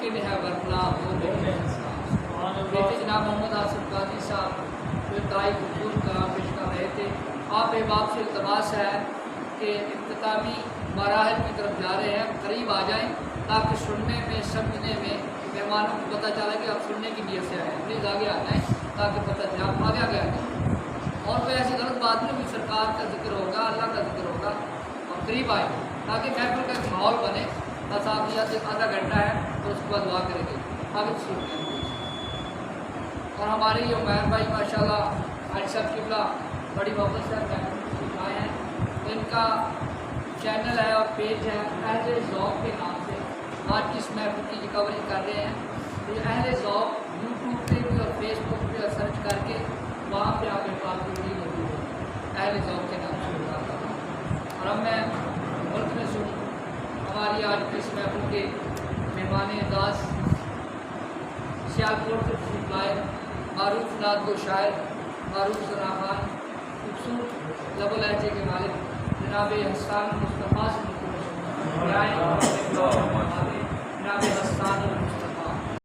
मुमकिन है वरना हो नहीं। बेटे जनाब मोहम्मद आसिफ काजी साहब जो इंतहाई खूबसूरत कलाम पेश कर रहे थे। आप अहबाब से इल्तमास है कि इख्तितामी मराहल की तरफ जा रहे हैं, करीब आ जाएँ ताकि सुनने में समझने में मेहमानों को पता चला कि आप सुनने की नीयत से आए। प्लीज़ आगे आ जाएँ ताकि पता चले आप आगे आ जाए। और कोई ऐसी गलत बात नहीं भी, सरकार का जिक्र होगा, अल्लाह का जिक्र होगा और करीब आए ताकि महफिल का एक माहौल बने। बस आप यहाँ से आधा घंटा है तो उसके बाद दुआ करेंगे, आगे शुरू करेंगे। और हमारे ये उमैर भाई माशाल्लाह हाजी साहब किबला बड़ी मोहब्बत से आए हैं। इनका चैनल है और पेज है अहले ज़ौक़ के नाम से। आज की इस महफिल की रिकवरी कर रहे हैं। तो ये अहले ज़ौक़ यूट्यूब पे भी और फेसबुक पे सर्च करके वहाँ पे आपके पास वीडियो मौजूद है, अहले ज़ौक़ के नाम से बताता हूँ। और अब मैं मुल्क में सुन हमारी आज की इस महफिल के मेहमान एजाज़ सियालकोट से तशरीफ़ लाए मारूफ नात गो शायर मारूफ सना खान, खूबसूरत लबो लहजे के मालिक जनाब हसन मुस्तफ़ा